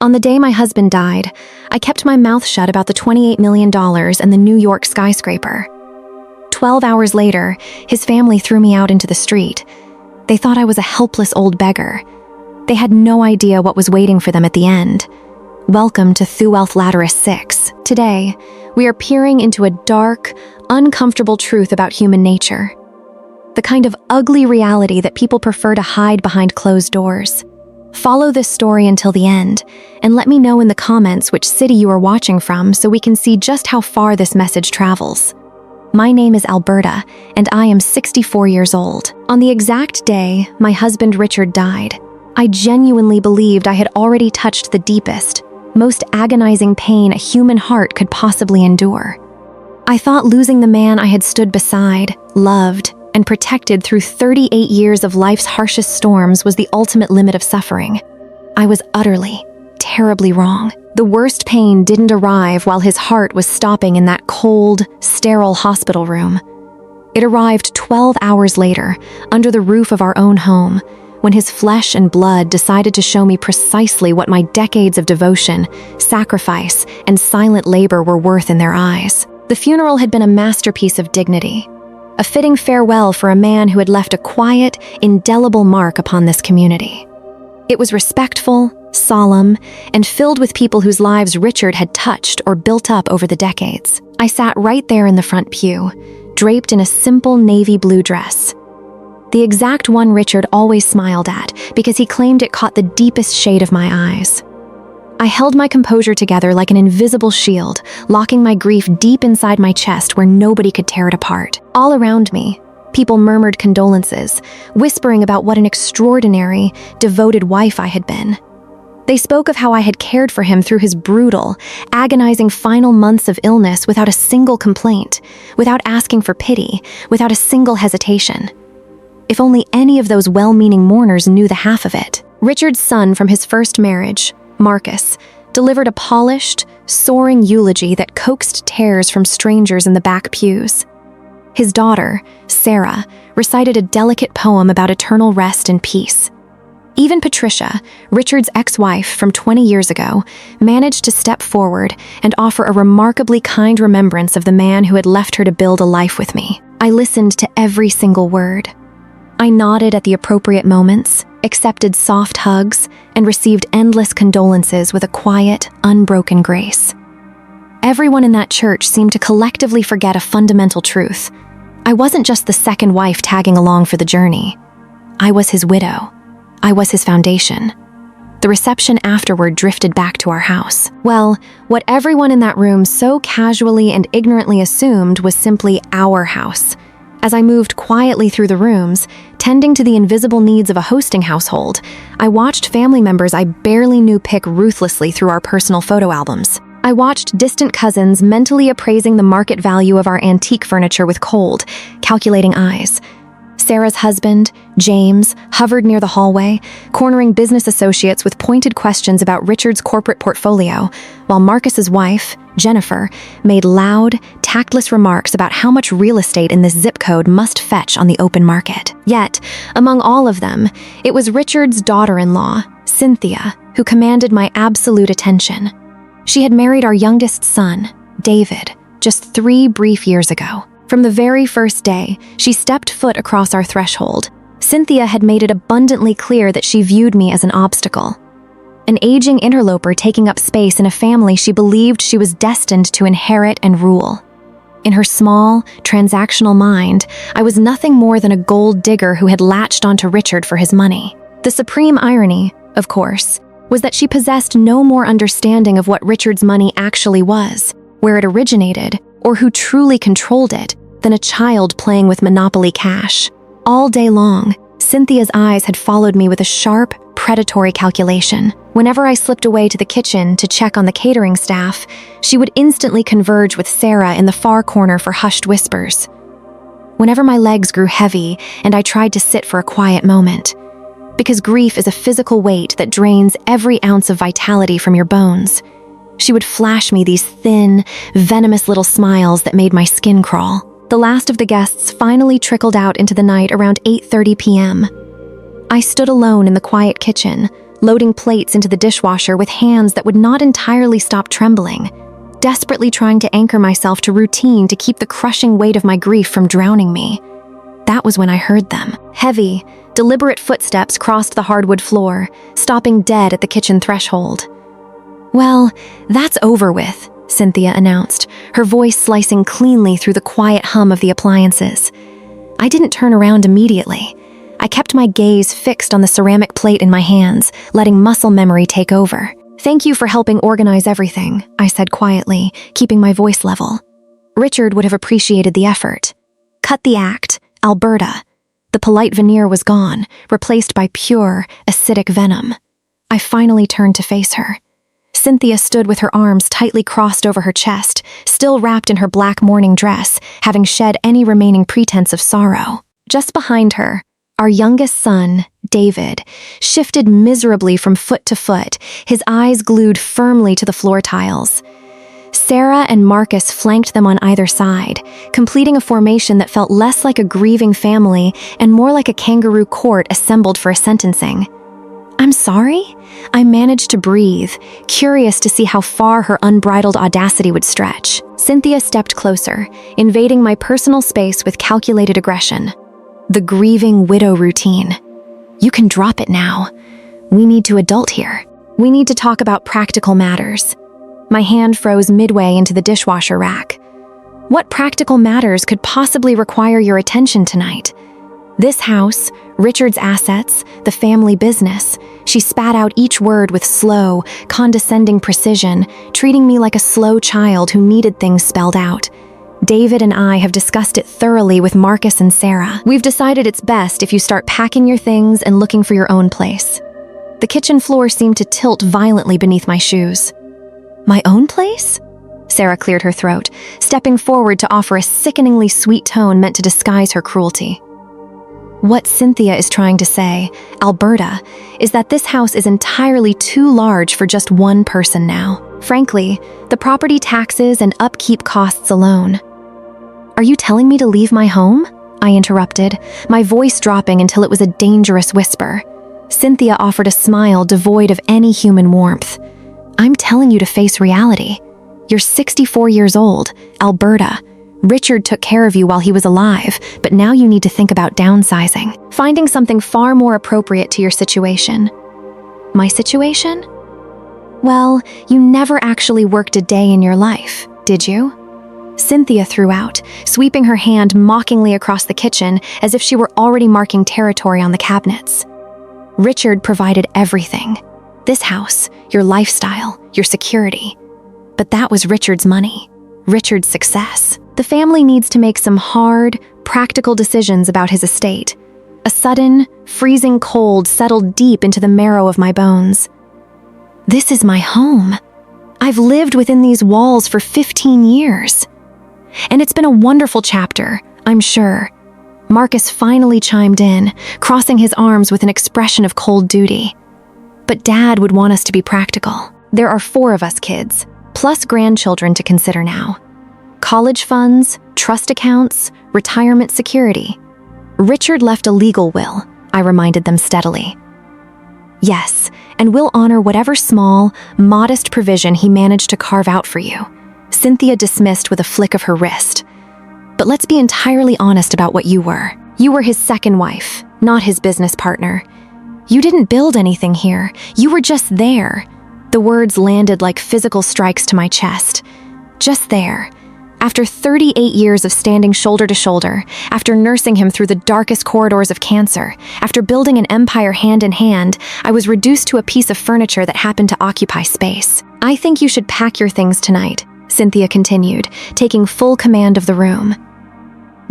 On the day my husband died, I kept my mouth shut about the $28 million and the New York skyscraper. 12 hours later, his family threw me out into the street. They thought I was a helpless old beggar. They had no idea what was waiting for them at the end. Welcome to Thuelth Lateris 6. Today, we are peering into a dark, uncomfortable truth about human nature. The kind of ugly reality that people prefer to hide behind closed doors. Follow this story until the end, and let me know in the comments which city you are watching from so we can see just how far this message travels. My name is Alberta, and I am 64 years old. On the exact day my husband Richard died, I genuinely believed I had already touched the deepest, most agonizing pain a human heart could possibly endure. I thought losing the man I had stood beside, loved, and protected through 38 years of life's harshest storms was the ultimate limit of suffering. I was utterly, terribly wrong. The worst pain didn't arrive while his heart was stopping in that cold, sterile hospital room. It arrived 12 hours later, under the roof of our own home, when his flesh and blood decided to show me precisely what my decades of devotion, sacrifice, and silent labor were worth in their eyes. The funeral had been a masterpiece of dignity, a fitting farewell for a man who had left a quiet, indelible mark upon this community. It was respectful, solemn, and filled with people whose lives Richard had touched or built up over the decades. I sat right there in the front pew, draped in a simple navy blue dress. The exact one Richard always smiled at because he claimed it caught the deepest shade of my eyes. I held my composure together like an invisible shield, locking my grief deep inside my chest where nobody could tear it apart. All around me, people murmured condolences, whispering about what an extraordinary, devoted wife I had been. They spoke of how I had cared for him through his brutal, agonizing final months of illness without a single complaint, without asking for pity, without a single hesitation. If only any of those well-meaning mourners knew the half of it. Richard's son from his first marriage, Marcus, delivered a polished, soaring eulogy that coaxed tears from strangers in the back pews. His daughter, Sarah, recited a delicate poem about eternal rest and peace. Even Patricia, Richard's ex-wife from 20 years ago, managed to step forward and offer a remarkably kind remembrance of the man who had left her to build a life with me. I listened to every single word. I nodded at the appropriate moments, accepted soft hugs, and received endless condolences with a quiet, unbroken grace. Everyone in that church seemed to collectively forget a fundamental truth. I wasn't just the second wife tagging along for the journey. I was his widow. I was his foundation. The reception afterward drifted back to our house. Well, what everyone in that room so casually and ignorantly assumed was simply our house. As I moved quietly through the rooms, tending to the invisible needs of a hosting household, I watched family members I barely knew pick ruthlessly through our personal photo albums. I watched distant cousins mentally appraising the market value of our antique furniture with cold, calculating eyes. Sarah's husband, James, hovered near the hallway, cornering business associates with pointed questions about Richard's corporate portfolio, while Marcus's wife, Jennifer, made loud, tactless remarks about how much real estate in this zip code must fetch on the open market. Yet, among all of them, it was Richard's daughter-in-law, Cynthia, who commanded my absolute attention. She had married our youngest son, David, just 3 brief years ago. From the very first day, she stepped foot across our threshold. Cynthia had made it abundantly clear that she viewed me as an obstacle. An aging interloper taking up space in a family she believed she was destined to inherit and rule. In her small, transactional mind, I was nothing more than a gold digger who had latched onto Richard for his money. The supreme irony, of course, was that she possessed no more understanding of what Richard's money actually was, where it originated, or who truly controlled it, than a child playing with Monopoly cash. All day long, Cynthia's eyes had followed me with a sharp, predatory calculation. Whenever I slipped away to the kitchen to check on the catering staff, she would instantly converge with Sarah in the far corner for hushed whispers. Whenever my legs grew heavy and I tried to sit for a quiet moment, because grief is a physical weight that drains every ounce of vitality from your bones, she would flash me these thin, venomous little smiles that made my skin crawl. The last of the guests finally trickled out into the night around 8:30 p.m. I stood alone in the quiet kitchen, loading plates into the dishwasher with hands that would not entirely stop trembling, desperately trying to anchor myself to routine to keep the crushing weight of my grief from drowning me. That was when I heard them. Heavy, deliberate footsteps crossed the hardwood floor, stopping dead at the kitchen threshold. "Well, that's over with," Cynthia announced, her voice slicing cleanly through the quiet hum of the appliances. I didn't turn around immediately. I kept my gaze fixed on the ceramic plate in my hands, letting muscle memory take over. "Thank you for helping organize everything," I said quietly, keeping my voice level. Richard would have appreciated the effort. Cut the act, Alberta. The polite veneer was gone, replaced by pure, acidic venom. I finally turned to face her. Cynthia stood with her arms tightly crossed over her chest, still wrapped in her black mourning dress, having shed any remaining pretense of sorrow. Just behind her, our youngest son, David, shifted miserably from foot to foot, his eyes glued firmly to the floor tiles. Sarah and Marcus flanked them on either side, completing a formation that felt less like a grieving family and more like a kangaroo court assembled for a sentencing. "I'm sorry?" I managed to breathe, curious to see how far her unbridled audacity would stretch. Cynthia stepped closer, invading my personal space with calculated aggression. The grieving widow routine. "You can drop it now. We need to adult here. We need to talk about practical matters." My hand froze midway into the dishwasher rack. What practical matters could possibly require your attention tonight? This house, Richard's assets, the family business. She spat out each word with slow, condescending precision, treating me like a slow child who needed things spelled out. David and I have discussed it thoroughly with Marcus and Sarah. We've decided it's best if you start packing your things and looking for your own place. The kitchen floor seemed to tilt violently beneath my shoes. "My own place?" Sarah cleared her throat, stepping forward to offer a sickeningly sweet tone meant to disguise her cruelty. What Cynthia is trying to say, Alberta, is that this house is entirely too large for just one person now. Frankly, the property taxes and upkeep costs alone. "Are you telling me to leave my home?" I interrupted, my voice dropping until it was a dangerous whisper. Cynthia offered a smile devoid of any human warmth. "I'm telling you to face reality. You're 64 years old, Alberta. Richard took care of you while he was alive, but now you need to think about downsizing, finding something far more appropriate to your situation." "My situation?" "Well, you never actually worked a day in your life, did you?" Cynthia threw out, sweeping her hand mockingly across the kitchen as if she were already marking territory on the cabinets. "Richard provided everything. This house, your lifestyle, your security. But that was Richard's money, Richard's success. The family needs to make some hard, practical decisions about his estate. A sudden, freezing cold settled deep into the marrow of my bones. This is my home. I've lived within these walls for 15 years. And it's been a wonderful chapter, I'm sure. Marcus finally chimed in, crossing his arms with an expression of cold duty. But Dad would want us to be practical. There are 4 of us kids, plus grandchildren to consider now. College funds, trust accounts, retirement security. Richard left a legal will, I reminded them steadily. Yes, and we'll honor whatever small, modest provision he managed to carve out for you. Cynthia dismissed with a flick of her wrist. But let's be entirely honest about what you were. You were his second wife, not his business partner. You didn't build anything here. You were just there. The words landed like physical strikes to my chest. Just there. After 38 years of standing shoulder to shoulder, after nursing him through the darkest corridors of cancer, after building an empire hand in hand, I was reduced to a piece of furniture that happened to occupy space. I think you should pack your things tonight, Cynthia continued, taking full command of the room.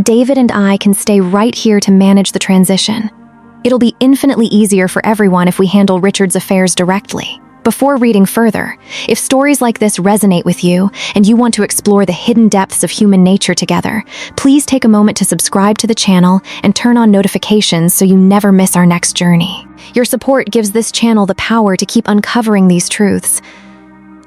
David and I can stay right here to manage the transition. It'll be infinitely easier for everyone if we handle Richard's affairs directly. Before reading further, if stories like this resonate with you and you want to explore the hidden depths of human nature together, please take a moment to subscribe to the channel and turn on notifications so you never miss our next journey. Your support gives this channel the power to keep uncovering these truths.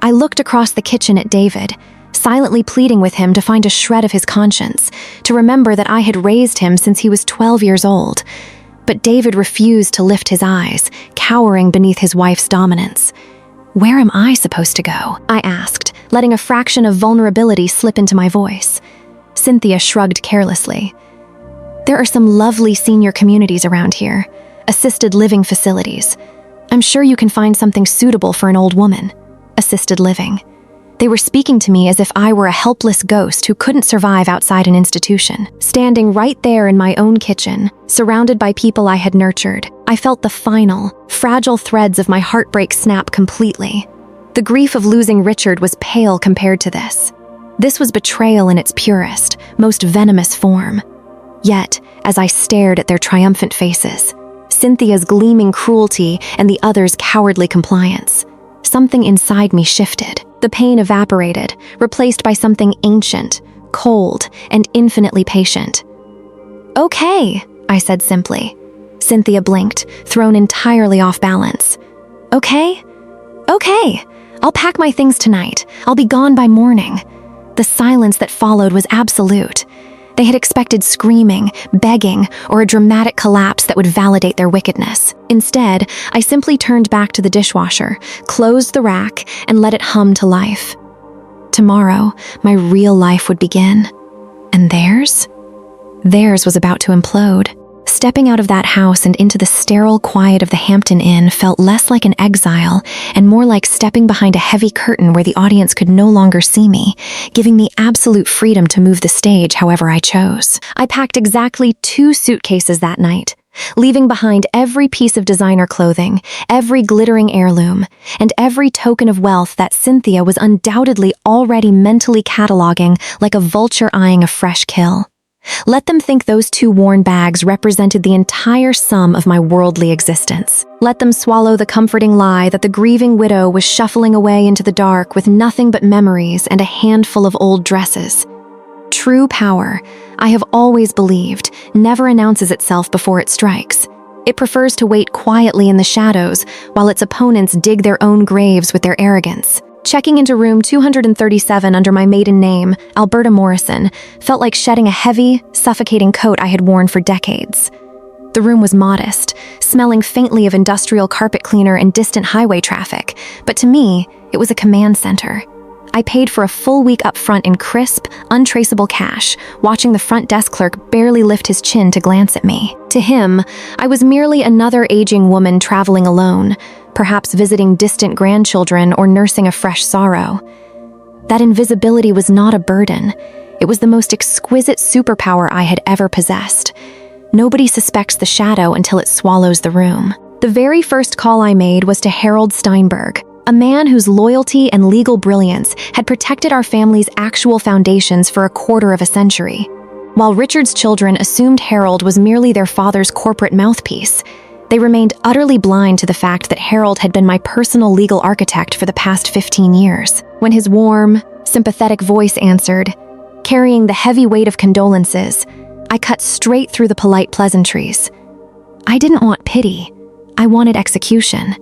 I looked across the kitchen at David, silently pleading with him to find a shred of his conscience, to remember that I had raised him since he was 12 years old. But David refused to lift his eyes, cowering beneath his wife's dominance. "Where am I supposed to go?" I asked, letting a fraction of vulnerability slip into my voice. Cynthia shrugged carelessly. "There are some lovely senior communities around here, assisted living facilities. I'm sure you can find something suitable for an old woman." Assisted living. They were speaking to me as if I were a helpless ghost who couldn't survive outside an institution. Standing right there in my own kitchen, surrounded by people I had nurtured, I felt the final, fragile threads of my heartbreak snap completely. The grief of losing Richard was pale compared to this. This was betrayal in its purest, most venomous form. Yet, as I stared at their triumphant faces, Cynthia's gleaming cruelty and the others' cowardly compliance, something inside me shifted. The pain evaporated, replaced by something ancient, cold, and infinitely patient. "Okay," I said simply. Cynthia blinked, thrown entirely off balance. "Okay? Okay. I'll pack my things tonight. I'll be gone by morning." The silence that followed was absolute. They had expected screaming, begging, or a dramatic collapse that would validate their wickedness. Instead, I simply turned back to the dishwasher, closed the rack, and let it hum to life. Tomorrow, my real life would begin. And theirs? Theirs was about to implode. Stepping out of that house and into the sterile quiet of the Hampton Inn felt less like an exile and more like stepping behind a heavy curtain where the audience could no longer see me, giving me absolute freedom to move the stage however I chose. I packed exactly 2 suitcases that night, leaving behind every piece of designer clothing, every glittering heirloom, and every token of wealth that Cynthia was undoubtedly already mentally cataloging like a vulture eyeing a fresh kill. Let them think those 2 worn bags represented the entire sum of my worldly existence. Let them swallow the comforting lie that the grieving widow was shuffling away into the dark with nothing but memories and a handful of old dresses. True power, I have always believed, never announces itself before it strikes. It prefers to wait quietly in the shadows while its opponents dig their own graves with their arrogance. Checking into room 237 under my maiden name, Alberta Morrison, felt like shedding a heavy, suffocating coat I had worn for decades. The room was modest, smelling faintly of industrial carpet cleaner and distant highway traffic, but to me, it was a command center. I paid for a full week up front in crisp, untraceable cash, watching the front desk clerk barely lift his chin to glance at me. To him, I was merely another aging woman traveling alone, perhaps visiting distant grandchildren or nursing a fresh sorrow. That invisibility was not a burden. It was the most exquisite superpower I had ever possessed. Nobody suspects the shadow until it swallows the room. The very first call I made was to Harold Steinberg, a man whose loyalty and legal brilliance had protected our family's actual foundations for a quarter of a century. While Richard's children assumed Harold was merely their father's corporate mouthpiece, they remained utterly blind to the fact that Harold had been my personal legal architect for the past 15 years. When his warm, sympathetic voice answered, carrying the heavy weight of condolences, I cut straight through the polite pleasantries. I didn't want pity. I wanted execution.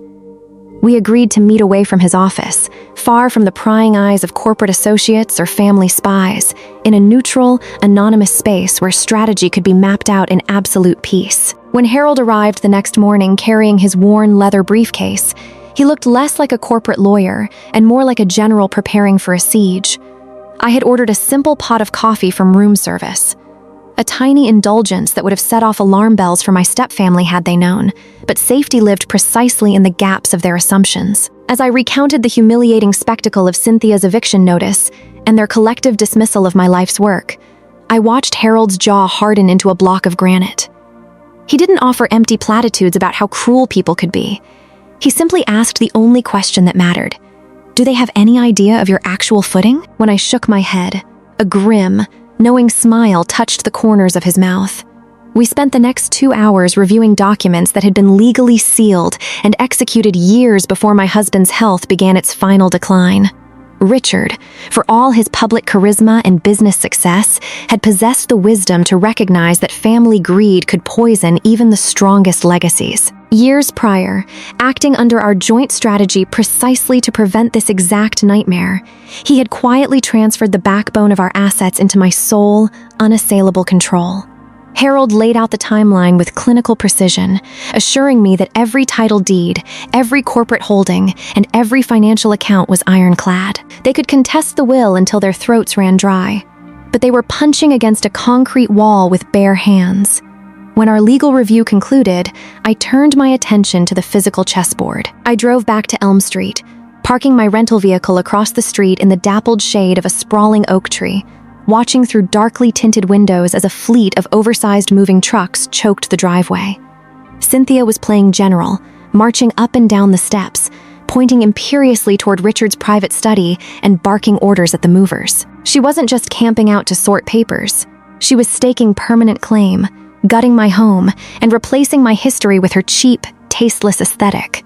We agreed to meet away from his office, far from the prying eyes of corporate associates or family spies, in a neutral, anonymous space where strategy could be mapped out in absolute peace. When Harold arrived the next morning carrying his worn leather briefcase, he looked less like a corporate lawyer and more like a general preparing for a siege. I had ordered a simple pot of coffee from room service, a tiny indulgence that would have set off alarm bells for my stepfamily had they known, but safety lived precisely in the gaps of their assumptions. As I recounted the humiliating spectacle of Cynthia's eviction notice and their collective dismissal of my life's work, I watched Harold's jaw harden into a block of granite. He didn't offer empty platitudes about how cruel people could be. He simply asked the only question that mattered. Do they have any idea of your actual footing? When I shook my head, a grim, knowing smile touched the corners of his mouth. We spent the next 2 hours reviewing documents that had been legally sealed and executed years before my husband's health began its final decline. Richard, for all his public charisma and business success, had possessed the wisdom to recognize that family greed could poison even the strongest legacies. Years prior, acting under our joint strategy precisely to prevent this exact nightmare, he had quietly transferred the backbone of our assets into my sole, unassailable control. Harold laid out the timeline with clinical precision, assuring me that every title deed, every corporate holding, and every financial account was ironclad. They could contest the will until their throats ran dry, but they were punching against a concrete wall with bare hands. When our legal review concluded, I turned my attention to the physical chessboard. I drove back to Elm Street, parking my rental vehicle across the street in the dappled shade of a sprawling oak tree, watching through darkly tinted windows as a fleet of oversized moving trucks choked the driveway. Cynthia was playing general, marching up and down the steps, pointing imperiously toward Richard's private study and barking orders at the movers. She wasn't just camping out to sort papers. She was staking permanent claim, gutting my home, and replacing my history with her cheap, tasteless aesthetic.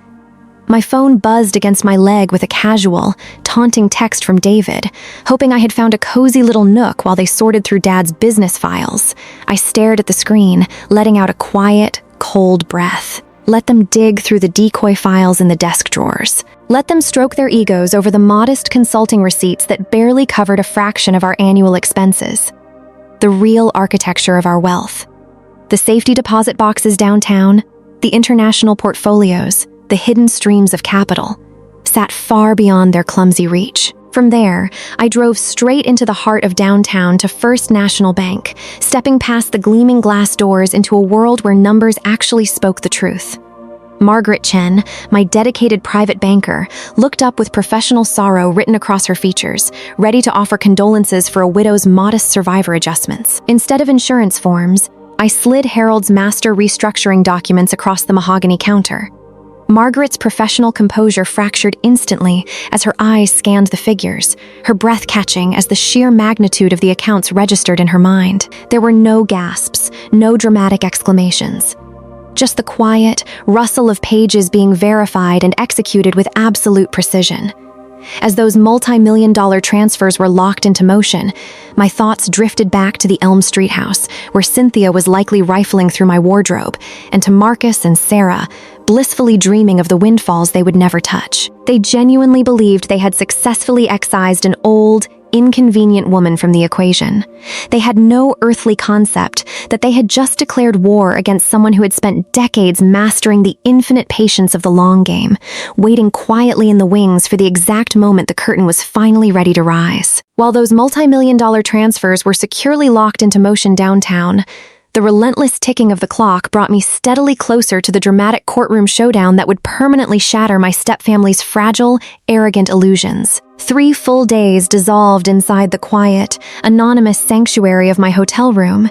My phone buzzed against my leg with a casual, taunting text from David, hoping I had found a cozy little nook while they sorted through Dad's business files. I stared at the screen, letting out a quiet, cold breath. Let them dig through the decoy files in the desk drawers. Let them stroke their egos over the modest consulting receipts that barely covered a fraction of our annual expenses. The real architecture of our wealth. The safety deposit boxes downtown, the international portfolios, the hidden streams of capital, sat far beyond their clumsy reach. From there, I drove straight into the heart of downtown to First National Bank, stepping past the gleaming glass doors into a world where numbers actually spoke the truth. Margaret Chen, my dedicated private banker, looked up with professional sorrow written across her features, ready to offer condolences for a widow's modest survivor adjustments. Instead of insurance forms, I slid Harold's master restructuring documents across the mahogany counter. Margaret's professional composure fractured instantly as her eyes scanned the figures, her breath catching as the sheer magnitude of the accounts registered in her mind. There were no gasps, no dramatic exclamations. Just the quiet rustle of pages being verified and executed with absolute precision. As those multi-million-dollar transfers were locked into motion, my thoughts drifted back to the Elm Street house, where Cynthia was likely rifling through my wardrobe, and to Marcus and Sarah, blissfully dreaming of the windfalls they would never touch. They genuinely believed they had successfully excised an old, inconvenient woman from the equation. They had no earthly concept that they had just declared war against someone who had spent decades mastering the infinite patience of the long game, waiting quietly in the wings for the exact moment the curtain was finally ready to rise. While those multi-million-dollar transfers were securely locked into motion downtown, the relentless ticking of the clock brought me steadily closer to the dramatic courtroom showdown that would permanently shatter my stepfamily's fragile, arrogant illusions. 3 full days dissolved inside the quiet, anonymous sanctuary of my hotel room,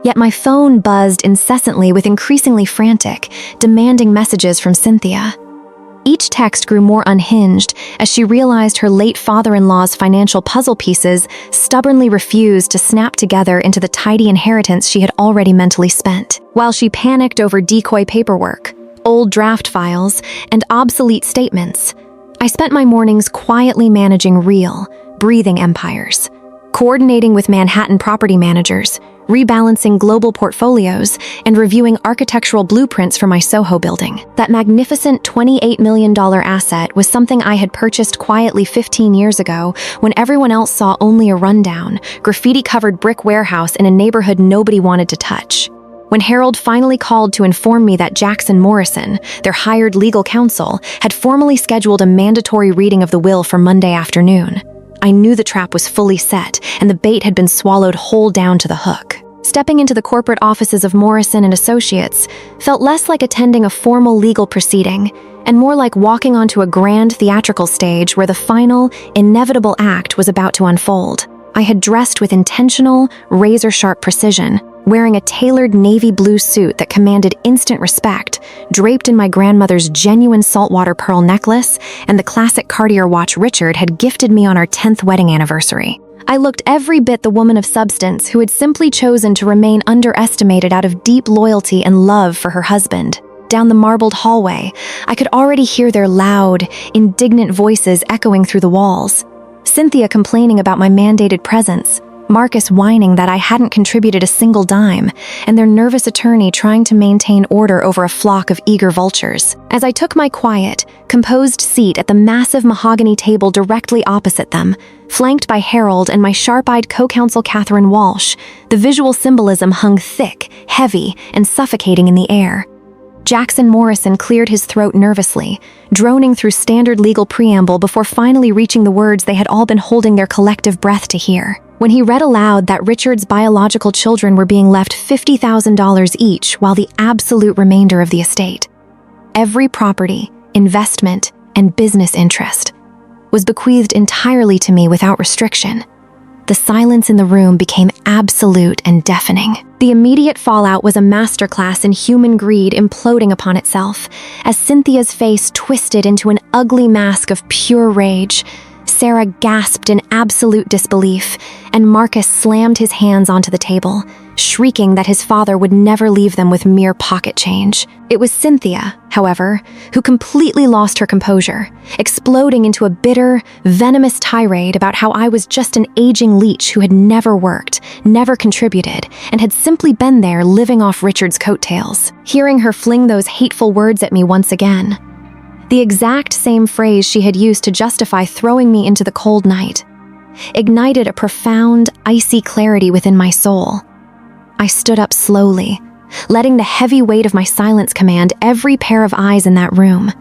yet my phone buzzed incessantly with increasingly frantic, demanding messages from Cynthia. Each text grew more unhinged as she realized her late father-in-law's financial puzzle pieces stubbornly refused to snap together into the tidy inheritance she had already mentally spent. While she panicked over decoy paperwork, old draft files, and obsolete statements, I spent my mornings quietly managing real, breathing empires, coordinating with Manhattan property managers, rebalancing global portfolios, and reviewing architectural blueprints for my Soho building. That magnificent $28 million asset was something I had purchased quietly 15 years ago when everyone else saw only a rundown, graffiti-covered brick warehouse in a neighborhood nobody wanted to touch. When Harold finally called to inform me that Jackson Morrison, their hired legal counsel, had formally scheduled a mandatory reading of the will for Monday afternoon, I knew the trap was fully set and the bait had been swallowed whole down to the hook. Stepping into the corporate offices of Morrison & Associates felt less like attending a formal legal proceeding and more like walking onto a grand theatrical stage where the final, inevitable act was about to unfold. I had dressed with intentional, razor-sharp precision, wearing a tailored navy blue suit that commanded instant respect, draped in my grandmother's genuine saltwater pearl necklace and the classic Cartier watch Richard had gifted me on our 10th wedding anniversary. I looked every bit the woman of substance who had simply chosen to remain underestimated out of deep loyalty and love for her husband. Down the marbled hallway, I could already hear their loud, indignant voices echoing through the walls. Cynthia complaining about my mandated presence, Marcus whining that I hadn't contributed a single dime, and their nervous attorney trying to maintain order over a flock of eager vultures. As I took my quiet, composed seat at the massive mahogany table directly opposite them, flanked by Harold and my sharp-eyed co-counsel Catherine Walsh, the visual symbolism hung thick, heavy, and suffocating in the air. Jackson Morrison cleared his throat nervously, droning through standard legal preamble before finally reaching the words they had all been holding their collective breath to hear. When he read aloud that Richard's biological children were being left $50,000 each while the absolute remainder of the estate, every property, investment, and business interest, was bequeathed entirely to me without restriction, the silence in the room became absolute and deafening. The immediate fallout was a masterclass in human greed imploding upon itself, as Cynthia's face twisted into an ugly mask of pure rage. Sarah gasped in absolute disbelief, and Marcus slammed his hands onto the table, shrieking that his father would never leave them with mere pocket change. It was Cynthia, however, who completely lost her composure, exploding into a bitter, venomous tirade about how I was just an aging leech who had never worked, never contributed, and had simply been there living off Richard's coattails. Hearing her fling those hateful words at me once again, the exact same phrase she had used to justify throwing me into the cold night, ignited a profound, icy clarity within my soul. I stood up slowly, letting the heavy weight of my silence command every pair of eyes in that room,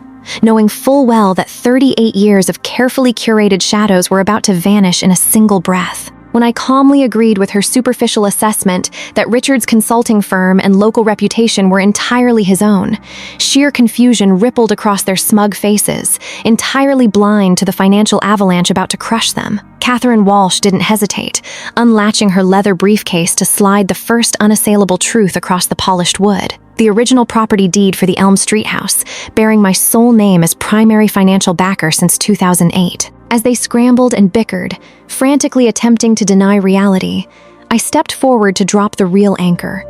knowing full well that 38 years of carefully curated shadows were about to vanish in a single breath. When I calmly agreed with her superficial assessment that Richard's consulting firm and local reputation were entirely his own, sheer confusion rippled across their smug faces, entirely blind to the financial avalanche about to crush them. Catherine Walsh didn't hesitate, unlatching her leather briefcase to slide the first unassailable truth across the polished wood. The original property deed for the Elm Street house, bearing my sole name as primary financial backer since 2008. As they scrambled and bickered, frantically attempting to deny reality, I stepped forward to drop the real anchor.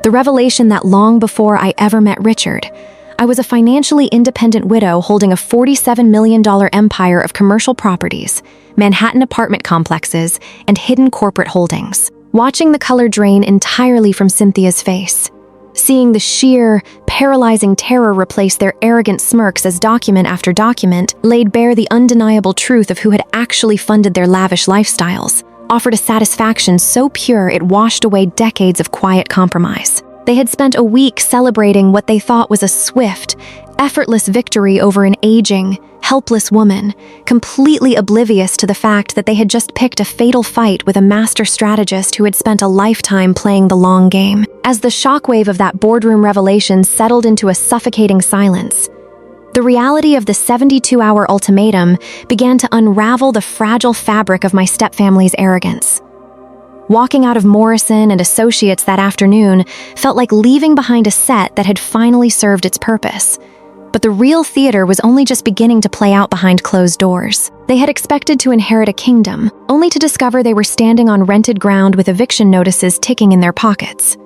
The revelation that long before I ever met Richard, I was a financially independent widow holding a $47 million empire of commercial properties, Manhattan apartment complexes, and hidden corporate holdings. Watching the color drain entirely from Cynthia's face, seeing the sheer, paralyzing terror replace their arrogant smirks as document after document laid bare the undeniable truth of who had actually funded their lavish lifestyles, offered a satisfaction so pure it washed away decades of quiet compromise. They had spent a week celebrating what they thought was a swift, effortless victory over an aging, helpless woman, completely oblivious to the fact that they had just picked a fatal fight with a master strategist who had spent a lifetime playing the long game. As the shockwave of that boardroom revelation settled into a suffocating silence, the reality of the 72-hour ultimatum began to unravel the fragile fabric of my stepfamily's arrogance. Walking out of Morrison and Associates that afternoon felt like leaving behind a set that had finally served its purpose. But the real theater was only just beginning to play out behind closed doors. They had expected to inherit a kingdom, only to discover they were standing on rented ground with eviction notices ticking in their pockets.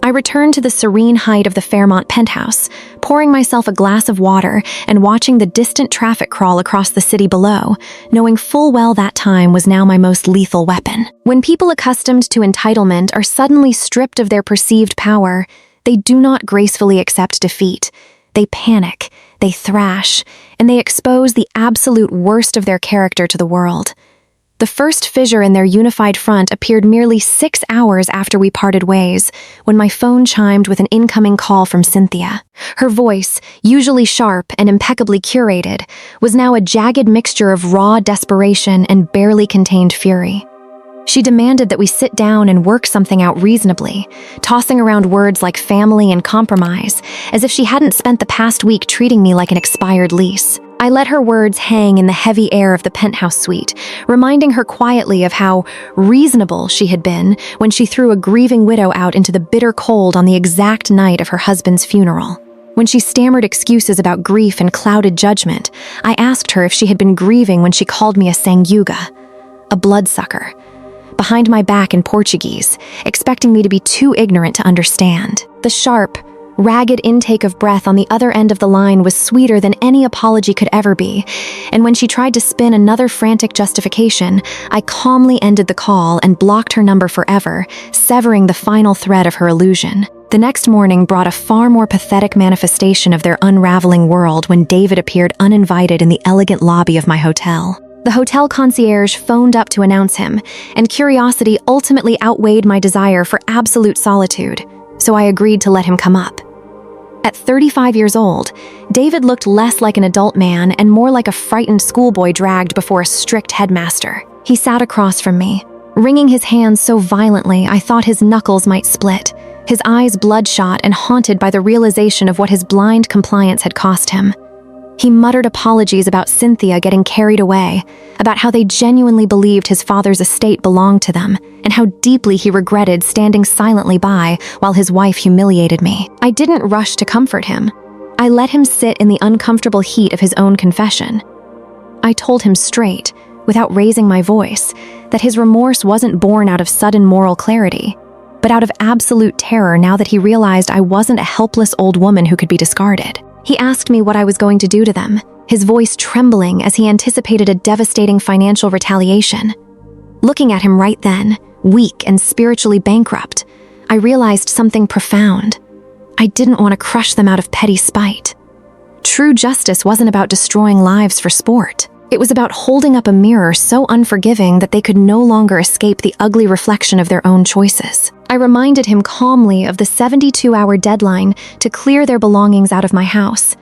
I returned to the serene height of the Fairmont penthouse, pouring myself a glass of water and watching the distant traffic crawl across the city below, knowing full well that time was now my most lethal weapon. When people accustomed to entitlement are suddenly stripped of their perceived power, they do not gracefully accept defeat. They panic, they thrash, and they expose the absolute worst of their character to the world. The first fissure in their unified front appeared merely 6 hours after we parted ways, when my phone chimed with an incoming call from Cynthia. Her voice, usually sharp and impeccably curated, was now a jagged mixture of raw desperation and barely contained fury. She demanded that we sit down and work something out reasonably, tossing around words like family and compromise, as if she hadn't spent the past week treating me like an expired lease. I let her words hang in the heavy air of the penthouse suite, reminding her quietly of how reasonable she had been when she threw a grieving widow out into the bitter cold on the exact night of her husband's funeral. When she stammered excuses about grief and clouded judgment, I asked her if she had been grieving when she called me a sanguga, a bloodsucker, behind my back in Portuguese, expecting me to be too ignorant to understand. The sharp, ragged intake of breath on the other end of the line was sweeter than any apology could ever be, and when she tried to spin another frantic justification, I calmly ended the call and blocked her number forever, severing the final thread of her illusion. The next morning brought a far more pathetic manifestation of their unraveling world when David appeared uninvited in the elegant lobby of my hotel. The hotel concierge phoned up to announce him, and curiosity ultimately outweighed my desire for absolute solitude, so I agreed to let him come up. At 35 years old, David looked less like an adult man and more like a frightened schoolboy dragged before a strict headmaster. He sat across from me, wringing his hands so violently I thought his knuckles might split, his eyes bloodshot and haunted by the realization of what his blind compliance had cost him. He muttered apologies about Cynthia getting carried away, about how they genuinely believed his father's estate belonged to them, and how deeply he regretted standing silently by while his wife humiliated me. I didn't rush to comfort him. I let him sit in the uncomfortable heat of his own confession. I told him straight, without raising my voice, that his remorse wasn't born out of sudden moral clarity, but out of absolute terror now that he realized I wasn't a helpless old woman who could be discarded. He asked me what I was going to do to them, his voice trembling as he anticipated a devastating financial retaliation. Looking at him right then, weak and spiritually bankrupt, I realized something profound. I didn't want to crush them out of petty spite. True justice wasn't about destroying lives for sport. It was about holding up a mirror so unforgiving that they could no longer escape the ugly reflection of their own choices. I reminded him calmly of the 72-hour deadline to clear their belongings out of my house,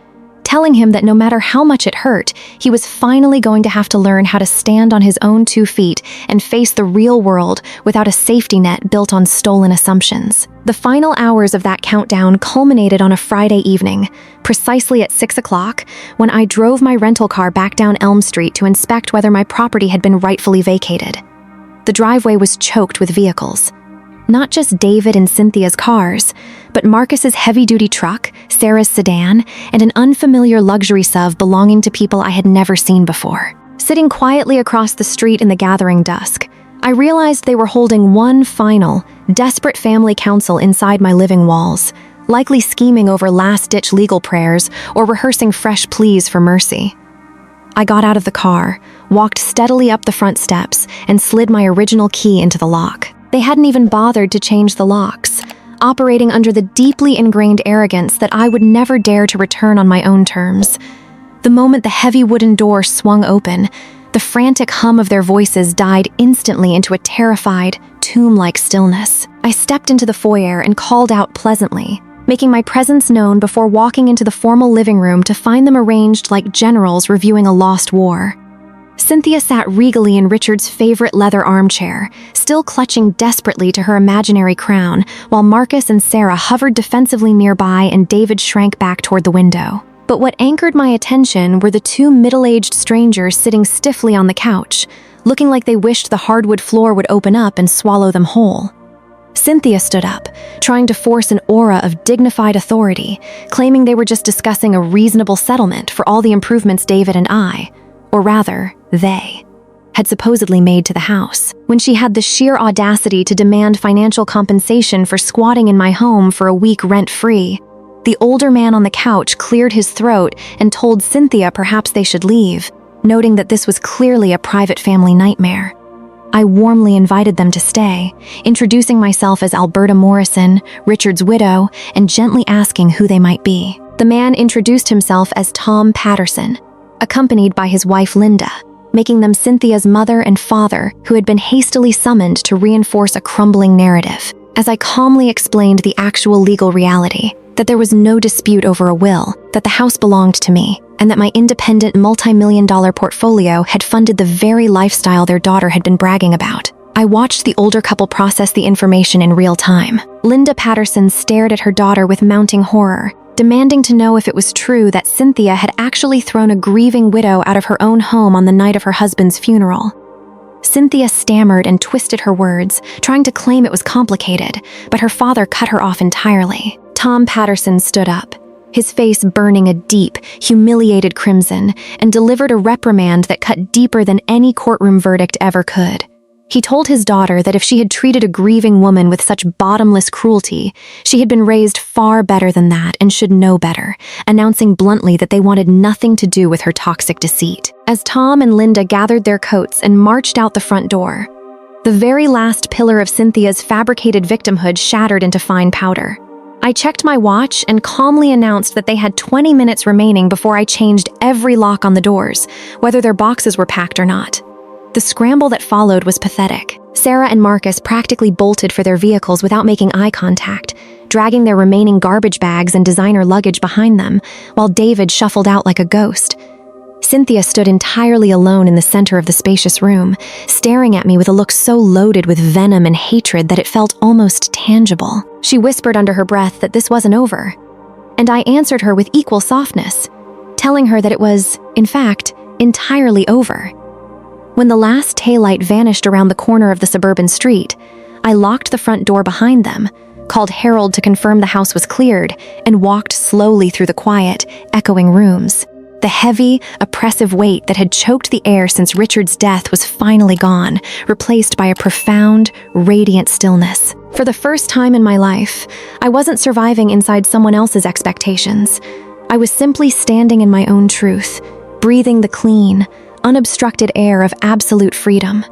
telling him that no matter how much it hurt, he was finally going to have to learn how to stand on his own 2 feet and face the real world without a safety net built on stolen assumptions. The final hours of that countdown culminated on a Friday evening, precisely at 6 o'clock, when I drove my rental car back down Elm Street to inspect whether my property had been rightfully vacated. The driveway was choked with vehicles. Not just David and Cynthia's cars, but Marcus's heavy-duty truck, Sarah's sedan, and an unfamiliar luxury SUV belonging to people I had never seen before. Sitting quietly across the street in the gathering dusk, I realized they were holding one final, desperate family council inside my living walls, likely scheming over last-ditch legal prayers or rehearsing fresh pleas for mercy. I got out of the car, walked steadily up the front steps, and slid my original key into the lock. They hadn't even bothered to change the locks, operating under the deeply ingrained arrogance that I would never dare to return on my own terms. The moment the heavy wooden door swung open, the frantic hum of their voices died instantly into a terrified, tomb-like stillness. I stepped into the foyer and called out pleasantly, making my presence known before walking into the formal living room to find them arranged like generals reviewing a lost war. Cynthia sat regally in Richard's favorite leather armchair, still clutching desperately to her imaginary crown, while Marcus and Sarah hovered defensively nearby and David shrank back toward the window. But what anchored my attention were the 2 middle-aged strangers sitting stiffly on the couch, looking like they wished the hardwood floor would open up and swallow them whole. Cynthia stood up, trying to force an aura of dignified authority, claiming they were just discussing a reasonable settlement for all the improvements David and I, or rather, they, had supposedly made to the house. When she had the sheer audacity to demand financial compensation for squatting in my home for a week rent-free, the older man on the couch cleared his throat and told Cynthia perhaps they should leave, noting that this was clearly a private family nightmare. I warmly invited them to stay, introducing myself as Alberta Morrison, Richard's widow, and gently asking who they might be. The man introduced himself as Tom Patterson, accompanied by his wife Linda, making them Cynthia's mother and father who had been hastily summoned to reinforce a crumbling narrative. As I calmly explained the actual legal reality, that there was no dispute over a will, that the house belonged to me, and that my independent multi-million-dollar portfolio had funded the very lifestyle their daughter had been bragging about. I watched the older couple process the information in real time. Linda Patterson stared at her daughter with mounting horror, demanding to know if it was true that Cynthia had actually thrown a grieving widow out of her own home on the night of her husband's funeral. Cynthia stammered and twisted her words, trying to claim it was complicated, but her father cut her off entirely. Tom Patterson stood up, his face burning a deep, humiliated crimson, and delivered a reprimand that cut deeper than any courtroom verdict ever could. He told his daughter that if she had treated a grieving woman with such bottomless cruelty, she had been raised far better than that and should know better, announcing bluntly that they wanted nothing to do with her toxic deceit. As Tom and Linda gathered their coats and marched out the front door, the very last pillar of Cynthia's fabricated victimhood shattered into fine powder. I checked my watch and calmly announced that they had 20 minutes remaining before I changed every lock on the doors, whether their boxes were packed or not. The scramble that followed was pathetic. Sarah and Marcus practically bolted for their vehicles without making eye contact, dragging their remaining garbage bags and designer luggage behind them, while David shuffled out like a ghost. Cynthia stood entirely alone in the center of the spacious room, staring at me with a look so loaded with venom and hatred that it felt almost tangible. She whispered under her breath that this wasn't over, and I answered her with equal softness, telling her that it was, in fact, entirely over. When the last taillight vanished around the corner of the suburban street, I locked the front door behind them, called Harold to confirm the house was cleared, and walked slowly through the quiet, echoing rooms. The heavy, oppressive weight that had choked the air since Richard's death was finally gone, replaced by a profound, radiant stillness. For the first time in my life, I wasn't surviving inside someone else's expectations. I was simply standing in my own truth, breathing the clean, unobstructed air of absolute freedom.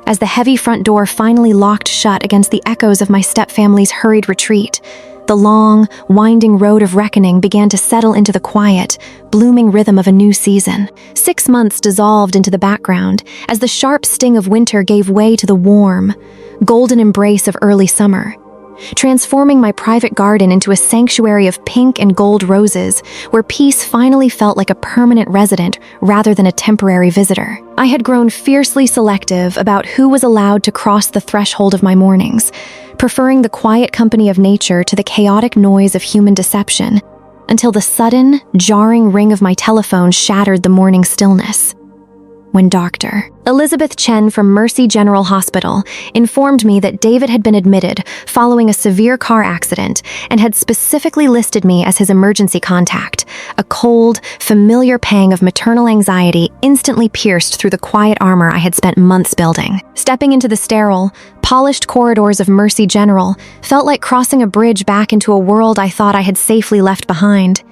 As the heavy front door finally locked shut against the echoes of my stepfamily's hurried retreat, the long, winding road of reckoning began to settle into the quiet, blooming rhythm of a new season. 6 months dissolved into the background as the sharp sting of winter gave way to the warm, golden embrace of early summer, transforming my private garden into a sanctuary of pink and gold roses where peace finally felt like a permanent resident rather than a temporary visitor. I had grown fiercely selective about who was allowed to cross the threshold of my mornings, preferring the quiet company of nature to the chaotic noise of human deception, until the sudden, jarring ring of my telephone shattered the morning stillness. When Dr. Elizabeth Chen from Mercy General Hospital informed me that David had been admitted following a severe car accident and had specifically listed me as his emergency contact, a cold, familiar pang of maternal anxiety instantly pierced through the quiet armor I had spent months building. Stepping into the sterile, polished corridors of Mercy General felt like crossing a bridge back into a world I thought I had safely left behind.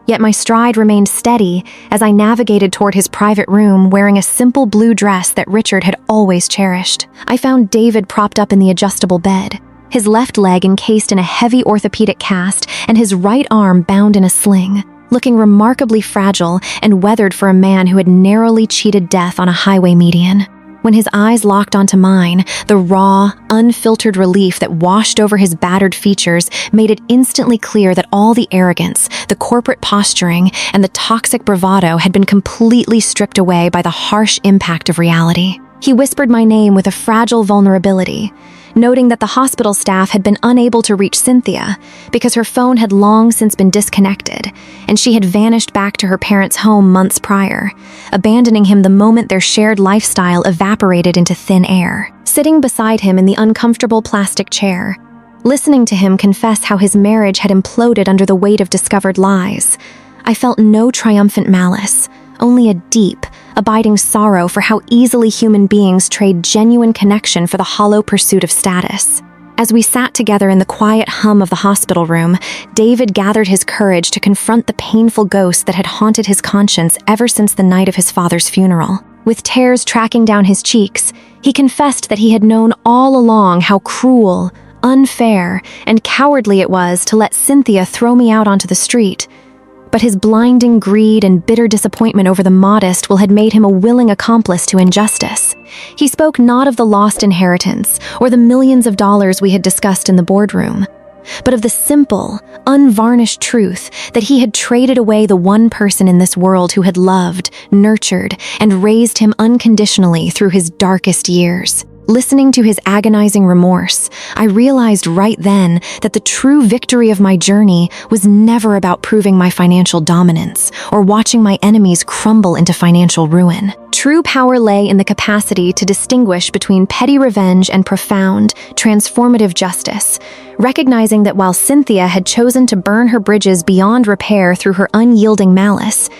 Yet my stride remained steady as I navigated toward his private room wearing a simple blue dress that Richard had always cherished. I found David propped up in the adjustable bed, his left leg encased in a heavy orthopedic cast and his right arm bound in a sling, looking remarkably fragile and weathered for a man who had narrowly cheated death on a highway median. When his eyes locked onto mine, the raw, unfiltered relief that washed over his battered features made it instantly clear that all the arrogance, the corporate posturing, and the toxic bravado had been completely stripped away by the harsh impact of reality. He whispered my name with a fragile vulnerability, noting that the hospital staff had been unable to reach Cynthia because her phone had long since been disconnected, and she had vanished back to her parents' home months prior, abandoning him the moment their shared lifestyle evaporated into thin air. Sitting beside him in the uncomfortable plastic chair, listening to him confess how his marriage had imploded under the weight of discovered lies, I felt no triumphant malice, only a deep, abiding sorrow for how easily human beings trade genuine connection for the hollow pursuit of status. As we sat together in the quiet hum of the hospital room, David gathered his courage to confront the painful ghost that had haunted his conscience ever since the night of his father's funeral. With tears tracking down his cheeks, he confessed that he had known all along how cruel, unfair, and cowardly it was to let Cynthia throw me out onto the street. But his blinding greed and bitter disappointment over the modest will had made him a willing accomplice to injustice. He spoke not of the lost inheritance or the millions of dollars we had discussed in the boardroom, but of the simple, unvarnished truth that he had traded away the one person in this world who had loved, nurtured, and raised him unconditionally through his darkest years. Listening to his agonizing remorse, I realized right then that the true victory of my journey was never about proving my financial dominance or watching my enemies crumble into financial ruin. True power lay in the capacity to distinguish between petty revenge and profound, transformative justice, recognizing that while Cynthia had chosen to burn her bridges beyond repair through her unyielding malice,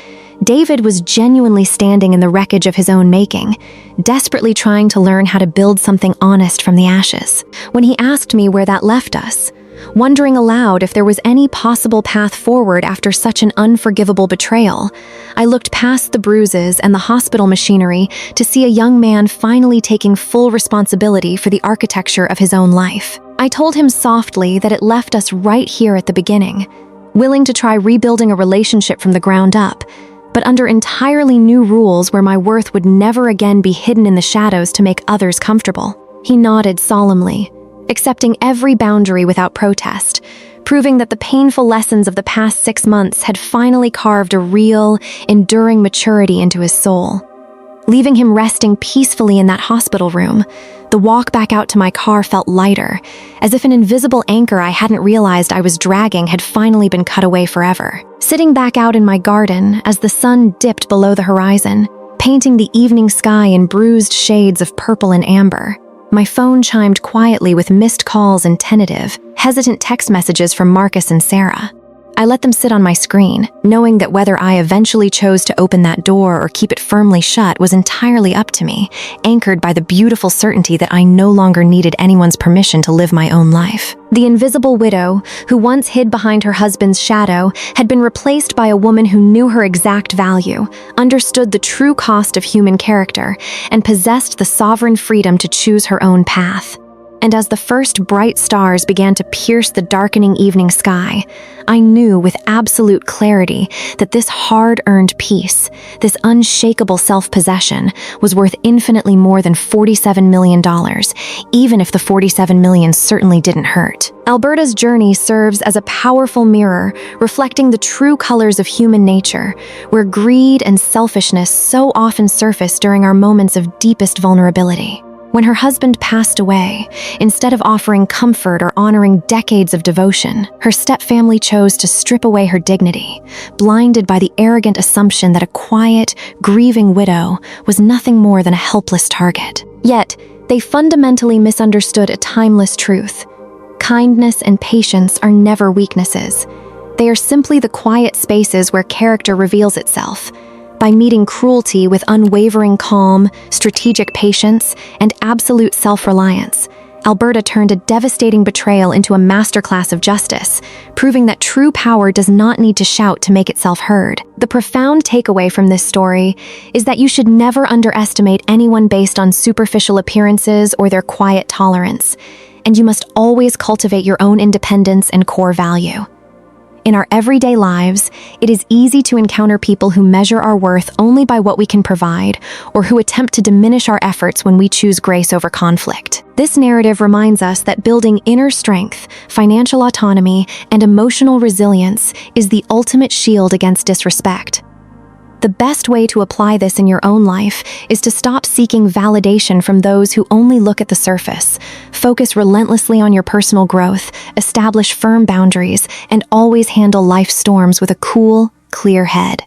David was genuinely standing in the wreckage of his own making, desperately trying to learn how to build something honest from the ashes. When he asked me where that left us, wondering aloud if there was any possible path forward after such an unforgivable betrayal, I looked past the bruises and the hospital machinery to see a young man finally taking full responsibility for the architecture of his own life. I told him softly that it left us right here at the beginning, willing to try rebuilding a relationship from the ground up, but under entirely new rules where my worth would never again be hidden in the shadows to make others comfortable. He nodded solemnly, accepting every boundary without protest, proving that the painful lessons of the past 6 months had finally carved a real, enduring maturity into his soul. Leaving him resting peacefully in that hospital room, the walk back out to my car felt lighter, as if an invisible anchor I hadn't realized I was dragging had finally been cut away forever. Sitting back out in my garden as the sun dipped below the horizon, painting the evening sky in bruised shades of purple and amber, my phone chimed quietly with missed calls and tentative, hesitant text messages from Marcus and Sarah. I let them sit on my screen, knowing that whether I eventually chose to open that door or keep it firmly shut was entirely up to me, anchored by the beautiful certainty that I no longer needed anyone's permission to live my own life. The invisible widow, who once hid behind her husband's shadow, had been replaced by a woman who knew her exact value, understood the true cost of human character, and possessed the sovereign freedom to choose her own path. And as the first bright stars began to pierce the darkening evening sky, I knew with absolute clarity that this hard-earned peace, this unshakable self-possession, was worth infinitely more than $47 million, even if the $47 million certainly didn't hurt. Alberta's journey serves as a powerful mirror reflecting the true colors of human nature, where greed and selfishness so often surface during our moments of deepest vulnerability. When her husband passed away, instead of offering comfort or honoring decades of devotion, her stepfamily chose to strip away her dignity, blinded by the arrogant assumption that a quiet, grieving widow was nothing more than a helpless target. Yet, they fundamentally misunderstood a timeless truth. Kindness and patience are never weaknesses. They are simply the quiet spaces where character reveals itself. By meeting cruelty with unwavering calm, strategic patience, and absolute self-reliance, Alberta turned a devastating betrayal into a masterclass of justice, proving that true power does not need to shout to make itself heard. The profound takeaway from this story is that you should never underestimate anyone based on superficial appearances or their quiet tolerance, and you must always cultivate your own independence and core value. In our everyday lives, it is easy to encounter people who measure our worth only by what we can provide, or who attempt to diminish our efforts when we choose grace over conflict. This narrative reminds us that building inner strength, financial autonomy, and emotional resilience is the ultimate shield against disrespect. The best way to apply this in your own life is to stop seeking validation from those who only look at the surface. Focus relentlessly on your personal growth, establish firm boundaries, and always handle life's storms with a cool, clear head.